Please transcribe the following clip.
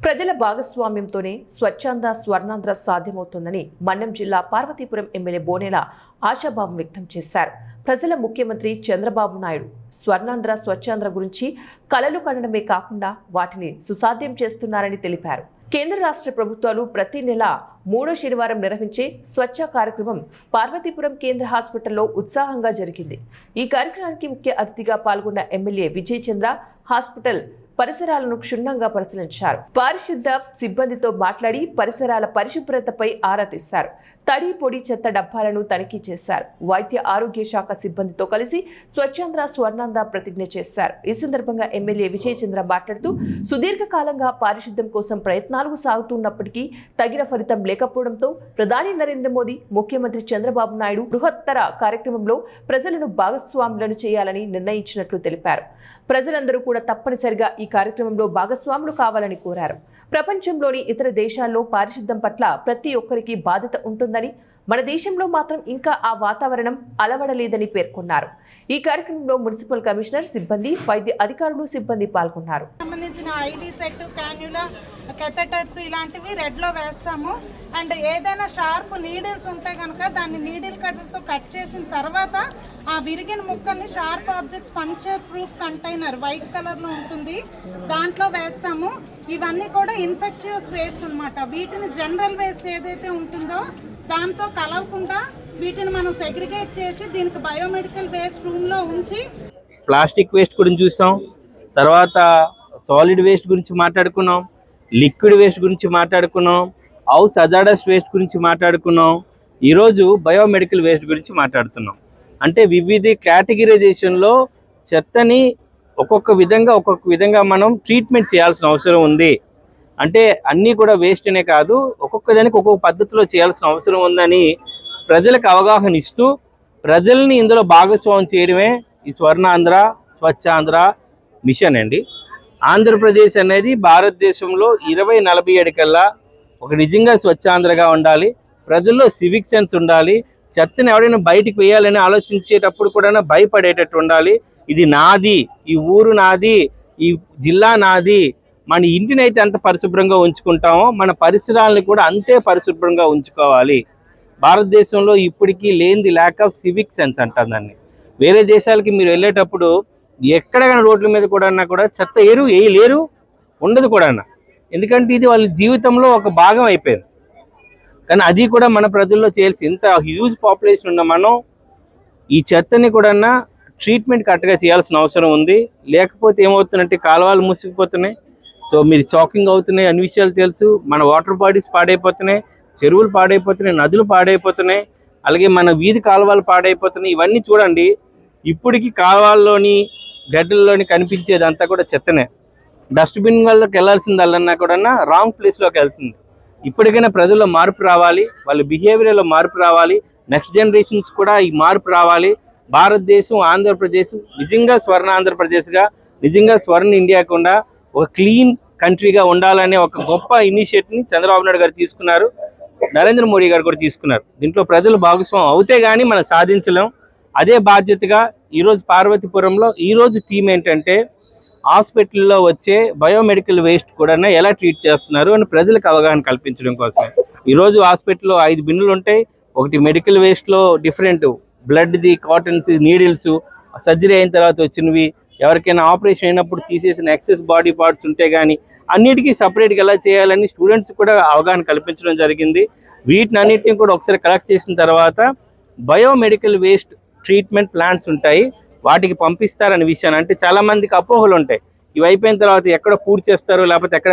ప్రజల భాగస్వామ్యంతోనే స్వచ్ఛంద స్వర్ణాంధ్ర సాధ్యమవుతుందని మన్యం జిల్లా పార్వతీపురం ఎమ్మెల్యే బోనేల ఆశాభావం వ్యక్తం చేశారు. ప్రజల ముఖ్యమంత్రి చంద్రబాబు నాయుడు స్వర్ణాంధ్ర స్వచ్ఛాంధ్ర గురించి కలలు కనడమే కాకుండా వాటిని సుసాధ్యం చేస్తున్నారని తెలిపారు. కేంద్ర రాష్ట్ర ప్రభుత్వాలు ప్రతి నెల 3వ శనివారం నిర్వహించే స్వచ్ఛ కార్యక్రమం పార్వతీపురం కేంద్ర హాస్పిటల్లో ఉత్సాహంగా జరిగింది. ఈ కార్యక్రమానికి ముఖ్య అతిథిగా పాల్గొన్న ఎమ్మెల్యే విజయ్ చంద్ర హాస్పిటల్ పరిసరాలను క్షుణ్ణంగా పరిశీలించారు. పారిశుద్ధ సిబ్బందితో మాట్లాడి పరిసరాల పరిశుభ్రతపై ఆరా తీశారు. తడి పొడి చెత్త డబ్బాలను తనిఖీ చేశారు. వైద్య ఆరోగ్య శాఖ సిబ్బందితో కలిసి స్వచ్ఛాంధ్ర స్వర్ణాంధ్ర ప్రతిజ్ఞ చేశారు. ఈ సందర్భంగా ఎమ్మెల్యే విజయ్ చంద్ర మాట్లాడుతూ సుదీర్ఘకాలంగా పారిశుద్ధ్యం కోసం ప్రయత్నాలు సాగుతున్నప్పటికీ తగిన ఫలితం లేకపోవడంతో ప్రధాని నరేంద్ర మోదీ, ముఖ్యమంత్రి చంద్రబాబు నాయుడు బృహత్తర కార్యక్రమంలో ప్రజలను భాగస్వాములను చేయాలని నిర్ణయించినట్లు తెలిపారు. ప్రజలందరూ కూడా తప్పనిసరిగా ఈ కార్యక్రమంలో భాగస్వాములు కావాలని కోరారు. ప్రపంచంలోని ఇతర దేశాల్లో పారిశుద్ధ్యం పట్ల ప్రతి ఒక్కరికి బాధ్యత ఉంటుందని, మన దేశంలో మాత్రం ఇంకా ఆ వాతావరణం అలవడలేదని పేర్కొన్నారు. ఈ కార్యక్రమంలో మున్సిపల్ కమిషనర్ సిబ్బంది, వైద్య అధికారులు సిబ్బంది పాల్గొన్నారు. సంబంధించిన ఐవి సెట్, క్యాన్యులా, కెథెటర్స్ ఇలాంటివి రెడ్ లో వేస్తాము. అండ్ ఏదైనా షార్ప్ నీడిల్స్ ఉంటే కనుక దాన్ని నీడిల్ కట్టర్తో కట్ చేసిన తర్వాత ఆ విరిగిన ముక్కల్ని sharp objects puncture proof container white colour లో ఉంటుంది, దాంట్లో వేస్తాము. ఇవన్నీ కూడా ఇన్ఫెక్టియస్ వేస్ట్ అన్నమాట. వీటిని జనరల్ వేస్ట్ ఏదైతే ఉంటుందో దాంతో కలవకుండా వీటిని మనం సెగ్రిగేట్ చేసి దీనికి బయోమెడికల్ వేస్ట్ రూమ్ లో ఉంచి, ప్లాస్టిక్ వేస్ట్ గురించి చూసాం, తర్వాత సాలిడ్ వేస్ట్ గురించి మాట్లాడుకున్నాం, లిక్విడ్ వేస్ట్ గురించి మాట్లాడుకున్నాం, హౌస్ హజార్డస్ వేస్ట్ గురించి మాట్లాడుకున్నాం, ఈరోజు బయోమెడికల్ వేస్ట్ గురించి మాట్లాడుతున్నాం. అంటే వివిధ కేటగిరైజేషన్లో చెత్తని ఒక్కొక్క విధంగా మనం ట్రీట్మెంట్ చేయాల్సిన అవసరం ఉంది. అంటే అన్నీ కూడా వేస్ట్ అనే కాదు, ఒక్కొక్క దానికి ఒక్కొక్క పద్ధతిలో చేయాల్సిన అవసరం ఉందని ప్రజలకు అవగాహన ఇస్తూ ప్రజల్ని ఇందులో భాగస్వామ్యం చేయడమే ఈ స్వర్ణాంధ్ర స్వచ్ఛాంధ్ర మిషన్ అండి. ఆంధ్రప్రదేశ్ అనేది భారతదేశంలో 2047 కల్లా ఒక నిజంగా స్వచ్ఛాంధ్రగా ఉండాలి. ప్రజల్లో సివిక్ సెన్స్ ఉండాలి. చెత్తని ఎవరైనా బయటికి వేయాలని ఆలోచించేటప్పుడు కూడా భయపడేటట్టు ఉండాలి. ఇది నాది, ఈ ఊరు నాది, ఈ జిల్లా నాది. మన ఇంటిని అయితే ఎంత పరిశుభ్రంగా ఉంచుకుంటామో మన పరిసరాలను కూడా అంతే పరిశుభ్రంగా ఉంచుకోవాలి. భారతదేశంలో ఇప్పటికీ లేనిది ల్యాక్ ఆఫ్ సివిక్ సెన్స్ అంటారు దాన్ని. వేరే దేశాలకి మీరు వెళ్ళేటప్పుడు ఎక్కడైనా రోడ్ల మీద కూడా చెత్త వేయలేరు, ఉండదు కూడా. ఎందుకంటే ఇది వాళ్ళ జీవితంలో ఒక భాగం అయిపోయింది. కానీ అది కూడా మన ప్రజల్లో చేయాల్సి, ఇంత హ్యూజ్ పాపులేషన్ ఉన్న మనం ఈ చెత్తని కూడా ట్రీట్మెంట్ కరెక్ట్గా చేయాల్సిన అవసరం ఉంది. లేకపోతే ఏమవుతుందంటే కాలువలు మూసుకుపోతున్నాయి, సో మీరు చాకింగ్ అవుతున్నాయి, అన్ని విషయాలు తెలుసు. మన వాటర్ బాడీస్ పాడైపోతున్నాయి, చెరువులు పాడైపోతున్నాయి, నదులు పాడైపోతున్నాయి, అలాగే మన వీధి కాలువలు పాడైపోతున్నాయి. ఇవన్నీ చూడండి, ఇప్పటికీ కాలువల్లోని గడ్డల్లోని కనిపించేదంతా కూడా చెత్తనే. డస్ట్బిన్ వాళ్ళకి వెళ్ళాల్సిందల్లన్నా కూడా రాంగ్ ప్లేస్లోకి వెళ్తుంది. ఇప్పటికైనా ప్రజల్లో మార్పు రావాలి, వాళ్ళ బిహేవియర్లో మార్పు రావాలి, నెక్స్ట్ జనరేషన్స్ కూడా ఈ మార్పు రావాలి. భారతదేశం, ఆంధ్రప్రదేశ్ నిజంగా స్వర్ణ ఆంధ్రప్రదేశ్గా, నిజంగా స్వర్ణ ఇండియాకుండా ఒక క్లీన్ కంట్రీగా ఉండాలనే ఒక గొప్ప ఇనిషియేటివ్ని చంద్రబాబు నాయుడు గారు తీసుకున్నారు, నరేంద్ర మోడీ గారు కూడా తీసుకున్నారు. దీంట్లో ప్రజలు భాగస్వామ్యం అవుతే కానీ మనం సాధించలేం. అదే బాధ్యతగా ఈరోజు పార్వతీపురంలో ఈరోజు థీమ్ ఏంటంటే హాస్పిటల్లో వచ్చే బయోమెడికల్ వేస్ట్ కూడా ఎలా ట్రీట్ చేస్తున్నారు అని ప్రజలకు అవగాహన కల్పించడం కోసమే. ఈరోజు హాస్పిటల్లో 5 బిన్నులు ఉంటాయి. ఒకటి మెడికల్ వేస్ట్లో డిఫరెంట్ బ్లడ్ది, కాటన్స్, నీడిల్స్, సర్జరీ అయిన తర్వాత వచ్చినవి, ఎవరికైనా ఆపరేషన్ అయినప్పుడు తీసేసిన ఎక్సెస్ బాడీ పార్ట్స్ ఉంటే కానీ అన్నిటికీ సపరేట్గా ఎలా చేయాలని స్టూడెంట్స్ కూడా అవగాహన కల్పించడం జరిగింది. వీటిని అన్నిటిని కూడా ఒకసారి కలెక్ట్ చేసిన తర్వాత బయోమెడికల్ వేస్ట్ ట్రీట్మెంట్ ప్లాంట్స్ ఉంటాయి, వాటికి పంపిస్తారనే విషయాన్ని. అంటే చాలామందికి అపోహలు ఉంటాయి, ఇవి అయిపోయిన తర్వాత ఎక్కడ పూర్తి చేస్తారు, లేకపోతే ఎక్కడ